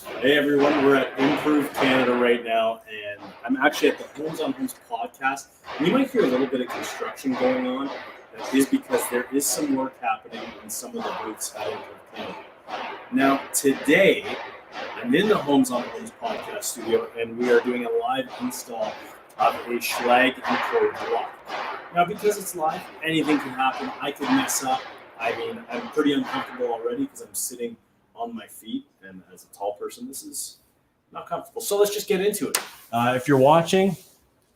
Hey everyone, we're at Improved Canada right now, and I'm actually at the Homes on Homes podcast. You might hear a little bit of construction going on. That is because there is some work happening in some of the booths at Improved Canada. Now today, I'm in the Homes on Homes podcast studio, and we are doing a live install of a Schlage Encode block. Now because it's live, anything can happen. I could mess up. I mean, I'm pretty uncomfortable already because I'm sitting on my feet, and as a tall person, this is not comfortable. So let's just get into it. If you're watching,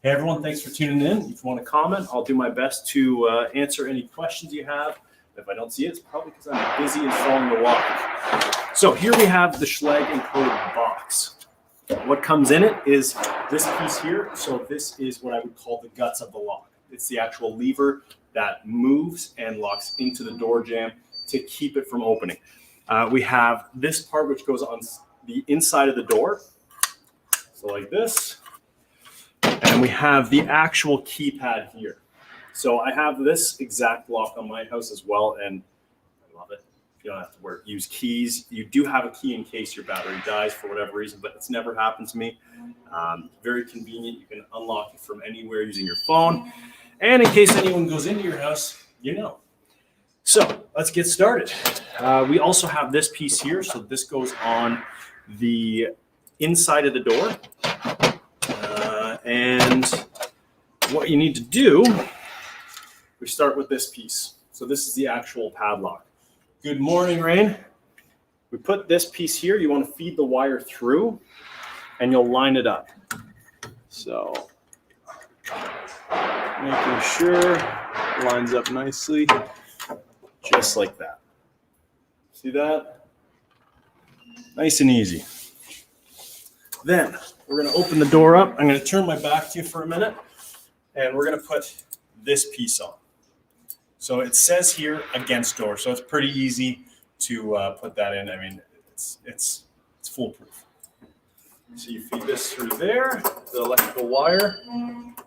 hey everyone, thanks for tuning in. If you want to comment, I'll do my best to answer any questions you have. If I don't see it, it's probably because I'm busy installing the lock. So here we have the Schlage Encode box. What comes in it is this piece here. So this is what I would call the guts of the lock. It's the actual lever that moves and locks into the door jamb to keep it from opening. We have this part which goes on the inside of the door, so like this, and we have the actual keypad here. So I have this exact lock on my house as well, and I love it. You don't have to use keys. You do have a key in case your battery dies for whatever reason, but it's never happened to me. Very convenient. You can unlock it from anywhere using your phone, and in case anyone goes into your house, you know. So let's get started. We also have this piece here. So this goes on the inside of the door. And what you need to do, we start with this piece. So this is the actual padlock. Good morning, Rain. We put this piece here. You want to feed the wire through, and you'll line it up. So making sure it lines up nicely. Just like that. See that? Nice and easy. Then we're going to open the door up. I'm going to turn my back to you for a minute, and we're going to put this piece on. So it says here against door, so it's pretty easy to put that in. I mean, it's foolproof. So you feed this through there, the electrical wire,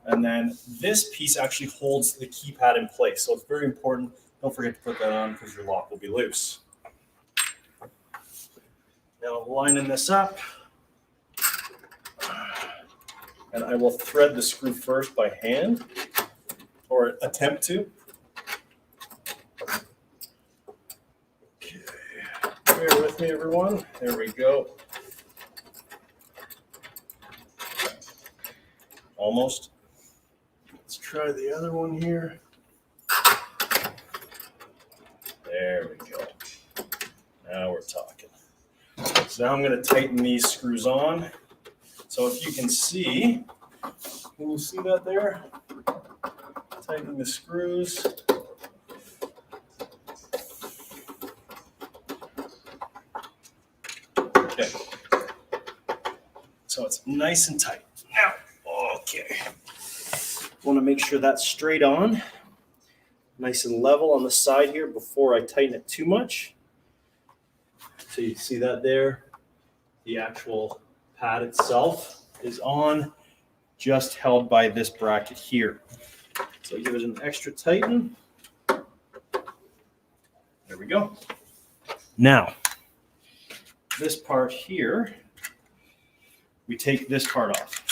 and then this piece actually holds the keypad in place. So it's very important. Don't forget to put that on because your lock will be loose. Now I'm lining this up. And I will thread the screw first by hand, or attempt to. Okay, bear with me everyone. There we go. Almost. Let's try the other one here. There we go. Now we're talking. So now I'm going to tighten these screws on. So if you can you see that there? Tighten the screws. Okay. So it's nice and tight. Now, okay. Want to make sure that's straight on. Nice and level on the side here before I tighten it too much. So you see that there? The actual pad itself is on, just held by this bracket here. So give it an extra tighten. There we go. Now, this part here, we take this part off.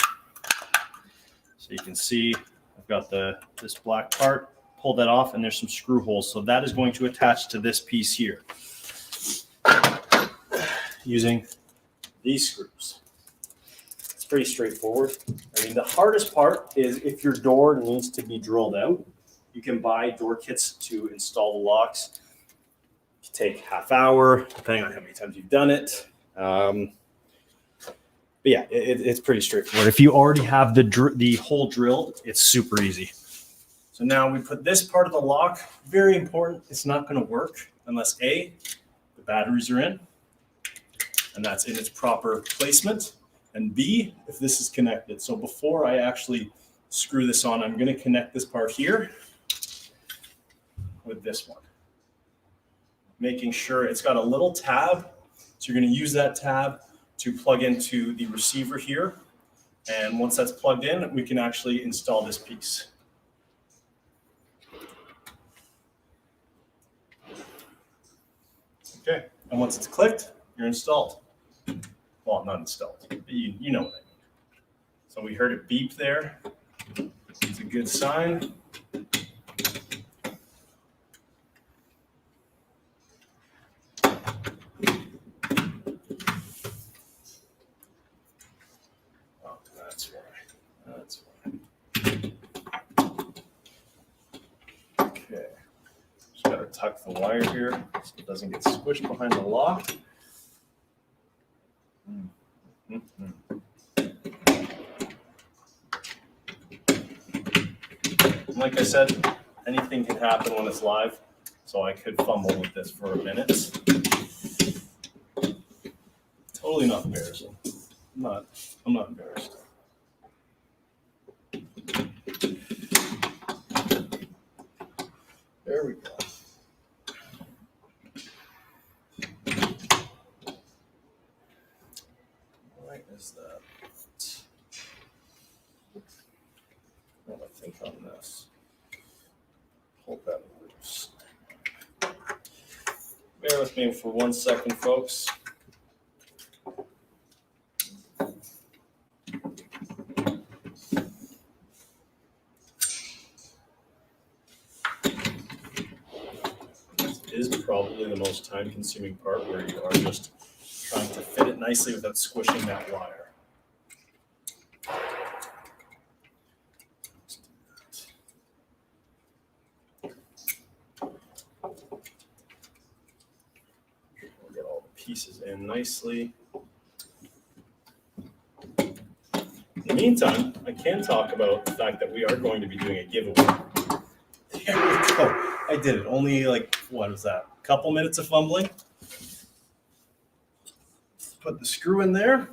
So you can see I've got this black part. Pull that off, and there's some screw holes. So that is going to attach to this piece here using these screws. It's pretty straightforward. I mean, the hardest part is if your door needs to be drilled out. You can buy door kits to install the locks. You take half hour, depending on how many times you've done it. But yeah, it's pretty straightforward. If you already have the hole drilled, it's super easy. So now we put this part of the lock. Very important. It's not going to work unless A, the batteries are in, and that's in its proper placement, and B, if this is connected. So before I actually screw this on, I'm going to connect this part here with this one, making sure it's got a little tab. So you're going to use that tab to plug into the receiver here. And once that's plugged in, we can actually install this piece. Okay, and once it's clicked, you're installed. Well, not installed, but you know what I mean. So we heard it beep there. It's a good sign. Oh, that's why. That's why. Okay. Just gotta tuck the wire here so it doesn't get squished behind the lock. Like I said, anything can happen when it's live, so I could fumble with this for a minute. Totally not embarrassing. I'm not embarrassed. There we go. Why is that? What do I think on this? Hold that loose. Bear with me for 1 second, folks. This is probably the most time-consuming part, where you are just trying to fit it nicely without squishing that wire. Pieces in nicely. In the meantime, I can talk about the fact that we are going to be doing a giveaway. There we go. I did it. Only what was that? A couple minutes of fumbling. Put the screw in there.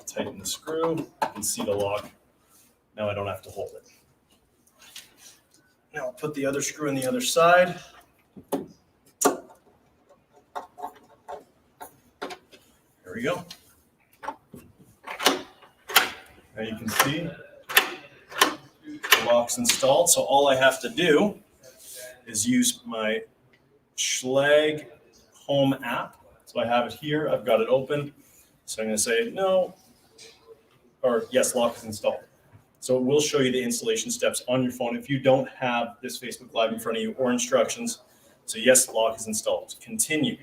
Tighten the screw. You can see the lock. Now I don't have to hold it. Now I'll put the other screw in the other side. There we go. Now you can see the lock's installed. So all I have to do is use my Schlage home app. So I have it here. I've got it open. So I'm going to say no, or yes, lock is installed. So it will show you the installation steps on your phone if you don't have this Facebook Live in front of you or instructions. So yes, lock is installed. Continue.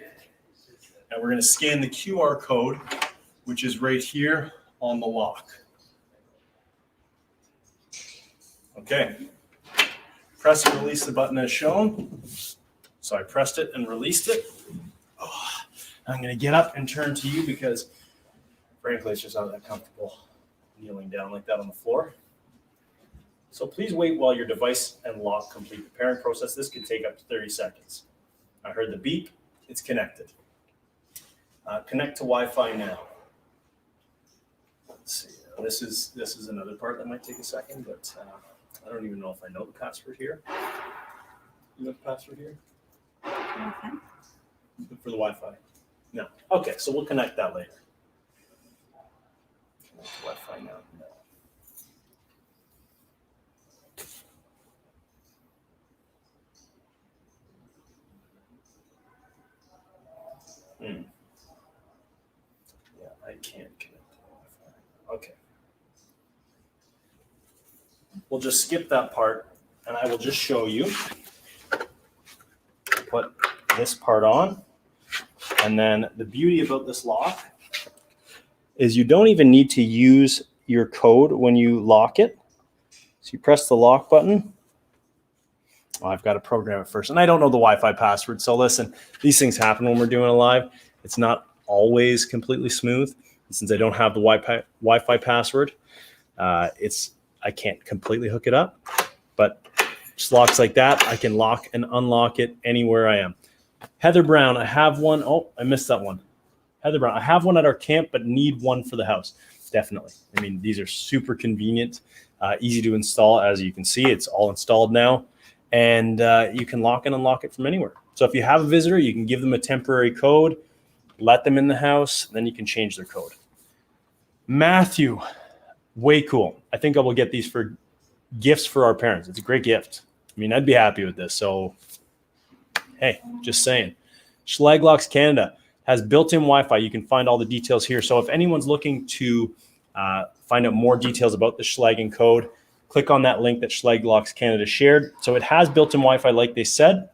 And we're going to scan the QR code, which is right here on the lock. Okay. Press and release the button as shown. So I pressed it and released it. Oh, I'm going to get up and turn to you because, frankly, it's just not that comfortable kneeling down like that on the floor. So please wait while your device and lock complete the pairing process. This could take up to 30 seconds. I heard the beep. It's connected. Connect to Wi-Fi now. Let's see. This is another part that might take a second, but I don't even know if I know the password here. You know the password here? Okay. For the Wi-Fi? No. Okay, so we'll connect that later. Connect to Wi-Fi now. No. Yeah, I can't connect to Wi-Fi. Okay. We'll just skip that part, and I will just show you. Put this part on, and then the beauty about this lock is you don't even need to use your code when you lock it. So you press the lock button. Oh, I've got to program it first, and I don't know the Wi-Fi password. So listen, these things happen when we're doing it live. It's not always completely smooth. And since I don't have the Wi-Fi password, I can't completely hook it up. But just locks like that, I can lock and unlock it anywhere I am. Heather Brown, I have one. Oh, I missed that one. Heather Brown, I have one at our camp, but need one for the house. Definitely. I mean, these are super convenient, easy to install. As you can see, it's all installed now. And you can lock and unlock it from anywhere. So if you have a visitor, you can give them a temporary code, let them in the house, then you can change their code. Matthew, way cool. I think I will get these for gifts for our parents. It's a great gift. I mean, I'd be happy with this. So, hey, just saying. Schlage Locks Canada has built-in Wi-Fi. You can find all the details here. So if anyone's looking to find out more details about the Schlage Encode, click on that link that Schlage Locks Canada shared. So it has built-in Wi-Fi, like they said,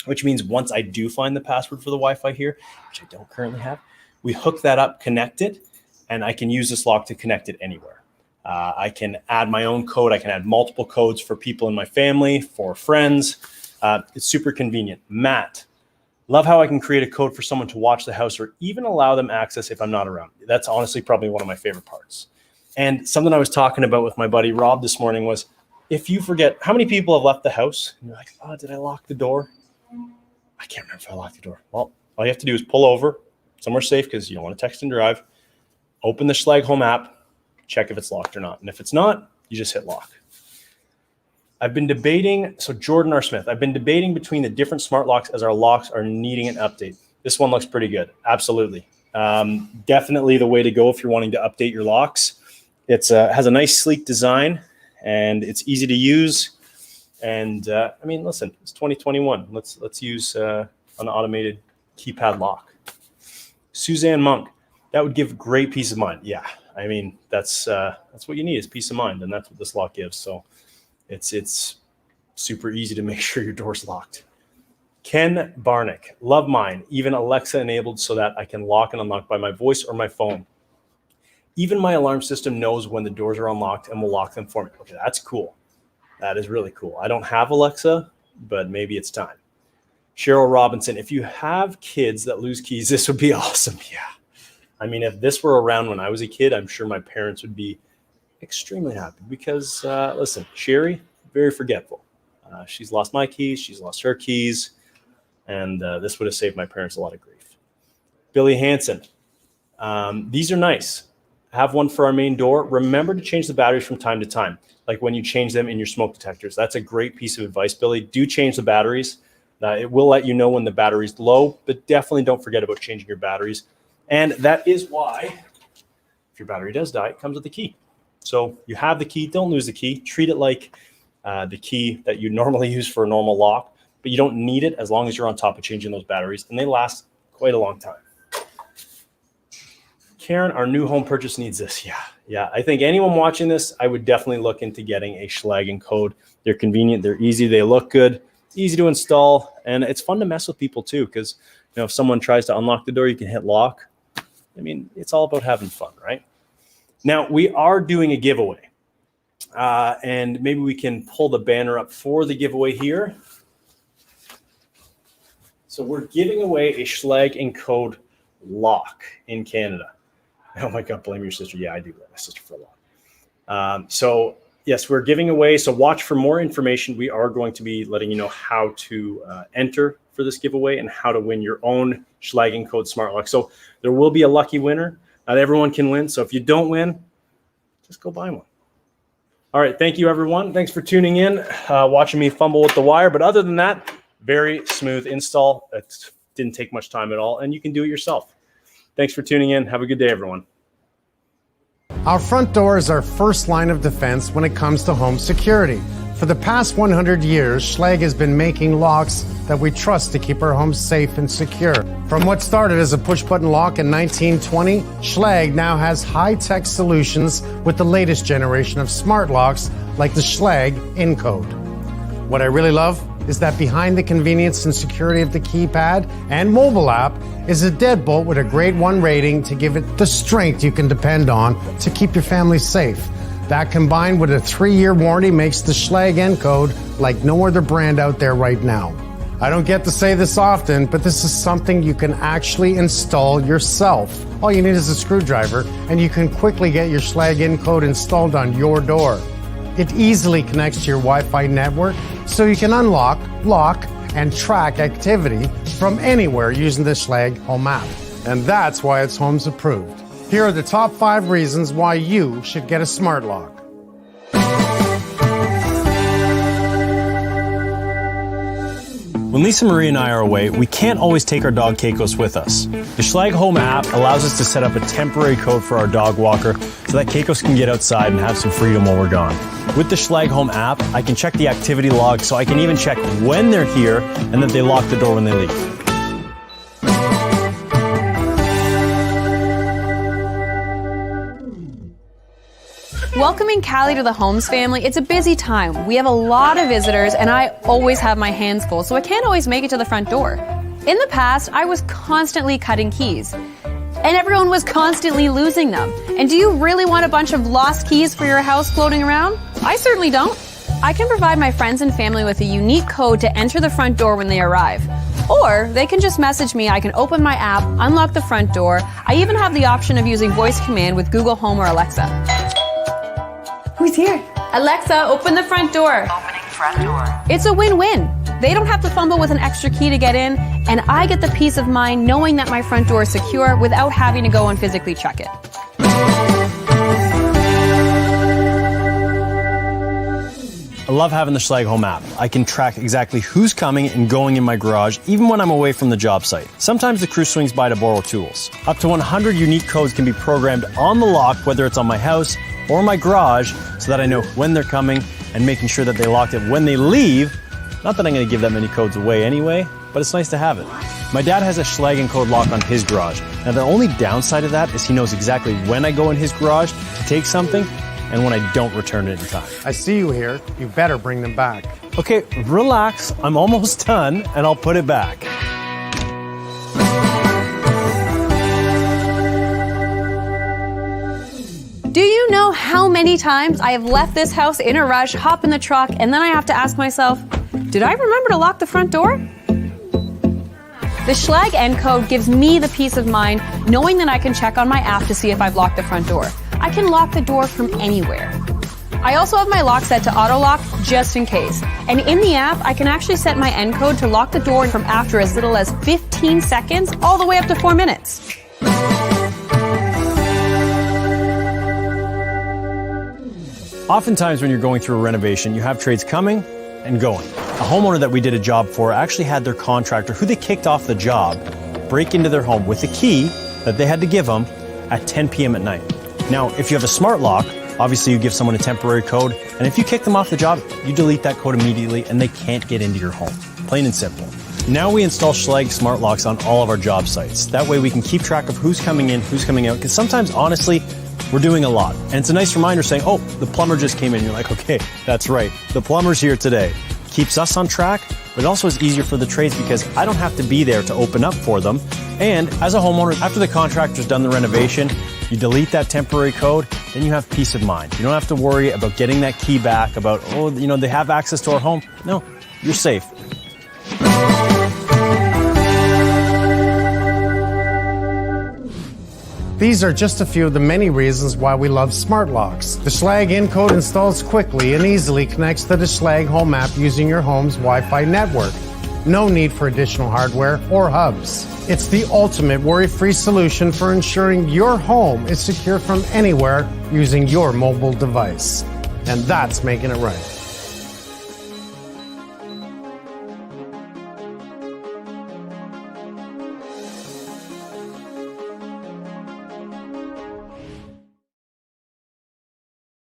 which means once I do find the password for the Wi-Fi here, which I don't currently have, we hook that up, connect it, and I can use this lock to connect it anywhere. I can add my own code. I can add multiple codes for people in my family, for friends. It's super convenient. Matt, love how I can create a code for someone to watch the house or even allow them access if I'm not around. That's honestly probably one of my favorite parts. And something I was talking about with my buddy Rob this morning was, if you forget, how many people have left the house? And you're like, oh, did I lock the door? I can't remember if I locked the door. Well, all you have to do is pull over somewhere safe, because you don't want to text and drive. Open the Schlage Home app, check if it's locked or not. And if it's not, you just hit lock. I've been debating, so Jordan R. Smith, I've been debating between the different smart locks as our locks are needing an update. This one looks pretty good. Absolutely. Definitely the way to go if you're wanting to update your locks. It has a nice sleek design and it's easy to use. And I mean, listen, it's 2021. Let's use an automated keypad lock. Suzanne Monk, that would give great peace of mind. Yeah, I mean, that's what you need, is peace of mind, and that's what this lock gives. So it's super easy to make sure your door's locked. Ken Barnick, love mine, even Alexa enabled so that I can lock and unlock by my voice or my phone. Even my alarm system knows when the doors are unlocked and will lock them for me. Okay, that's cool. That is really cool. I don't have Alexa, but maybe it's time. Cheryl Robinson, if you have kids that lose keys, this would be awesome. Yeah. I mean, if this were around when I was a kid, I'm sure my parents would be extremely happy because, listen, Sherry, very forgetful. She's lost my keys. She's lost her keys. And this would have saved my parents a lot of grief. Billy Hansen, these are nice. Have one for our main door. Remember to change the batteries from time to time, like when you change them in your smoke detectors. That's a great piece of advice, Billy. Do change the batteries. It will let you know when the battery's low, but definitely don't forget about changing your batteries. And that is why, if your battery does die, it comes with the key. So you have the key, don't lose the key. Treat it like the key that you normally use for a normal lock, but you don't need it as long as you're on top of changing those batteries, and they last quite a long time. Karen, our new home purchase needs this. Yeah. I think anyone watching this, I would definitely look into getting a Schlage Encode. They're convenient, they're easy, they look good, easy to install, and it's fun to mess with people too, because if someone tries to unlock the door, you can hit lock. I mean, it's all about having fun, right? Now, we are doing a giveaway, and maybe we can pull the banner up for the giveaway here. So we're giving away a Schlage Encode lock in Canada. Oh my God, blame your sister. Yeah, I do blame my sister for a lot. So yes, we're giving away. So watch for more information. We are going to be letting you know how to enter for this giveaway and how to win your own Schlage Encode smart lock. So there will be a lucky winner. Not everyone can win. So if you don't win, just go buy one. All right. Thank you, everyone. Thanks for tuning in, watching me fumble with the wire. But other than that, very smooth install. It didn't take much time at all, and you can do it yourself. Thanks for tuning in. Have a good day, everyone. Our front door is our first line of defense when it comes to home security. For the past 100 years, Schlage has been making locks that we trust to keep our homes safe and secure. From what started as a push-button lock in 1920, Schlage now has high-tech solutions with the latest generation of smart locks like the Schlage Encode. What I really love is that behind the convenience and security of the keypad and mobile app is a deadbolt with a grade 1 rating to give it the strength you can depend on to keep your family safe. That combined with a 3-year warranty makes the Schlage Encode like no other brand out there right now. I don't get to say this often, but this is something you can actually install yourself. All you need is a screwdriver, and you can quickly get your Schlage Encode installed on your door. It easily connects to your Wi-Fi network, so you can unlock, lock, and track activity from anywhere using the Schlage Home app. And that's why it's Homes approved. Here are the top 5 reasons why you should get a smart lock. When Lisa Marie and I are away, we can't always take our dog Keikos with us. The Schlage Home app allows us to set up a temporary code for our dog walker so that Keikos can get outside and have some freedom while we're gone. With the Schlage Home app, I can check the activity log so I can even check when they're here and that they lock the door when they leave. Welcoming Callie to the Holmes family, it's a busy time. We have a lot of visitors and I always have my hands full, so I can't always make it to the front door. In the past, I was constantly cutting keys and everyone was constantly losing them. And do you really want a bunch of lost keys for your house floating around? I certainly don't. I can provide my friends and family with a unique code to enter the front door when they arrive. Or they can just message me. I can open my app, unlock the front door. I even have the option of using voice command with Google Home or Alexa. Who's here? Alexa, open the front door. Opening front door. It's a win-win. They don't have to fumble with an extra key to get in, and I get the peace of mind knowing that my front door is secure without having to go and physically check it. I love having the Schlage Home app. I can track exactly who's coming and going in my garage, even when I'm away from the job site. Sometimes the crew swings by to borrow tools. Up to 100 unique codes can be programmed on the lock, whether it's on my house or my garage, so that I know when they're coming and making sure that they locked it when they leave. Not that I'm going to give that many codes away anyway, but it's nice to have it. My dad has a Schlage Encode lock on his garage. Now the only downside of that is he knows exactly when I go in his garage to take something and when I don't return it in time. I see you here. You better bring them back. Okay, relax. I'm almost done and I'll put it back. Do you know how many times I have left this house in a rush, hop in the truck, and then I have to ask myself, did I remember to lock the front door? The Schlage Encode gives me the peace of mind knowing that I can check on my app to see if I've locked the front door. I can lock the door from anywhere. I also have my lock set to auto lock just in case. And in the app, I can actually set my Encode to lock the door from after as little as 15 seconds all the way up to 4 minutes. Oftentimes when you're going through a renovation, you have trades coming and going. A homeowner that we did a job for actually had their contractor, who they kicked off the job, break into their home with a key that they had to give them at 10 p.m. at night. Now, if you have a smart lock, obviously you give someone a temporary code, and if you kick them off the job, you delete that code immediately and they can't get into your home. Plain and simple. Now we install Schlage smart locks on all of our job sites. That way we can keep track of who's coming in, who's coming out, because sometimes, honestly, we're doing a lot. And it's a nice reminder saying, oh, the plumber just came in. You're like, okay, that's right. The plumber's here today. Keeps us on track, but it also is easier for the trades because I don't have to be there to open up for them. And as a homeowner, after the contractor's done the renovation, you delete that temporary code, then you have peace of mind. You don't have to worry about getting that key back, about, oh, they have access to our home. No, you're safe. These are just a few of the many reasons why we love smart locks. The Schlage Encode installs quickly and easily connects to the Schlage Home app using your home's Wi-Fi network. No need for additional hardware or hubs. It's the ultimate worry-free solution for ensuring your home is secure from anywhere using your mobile device. And that's making it right.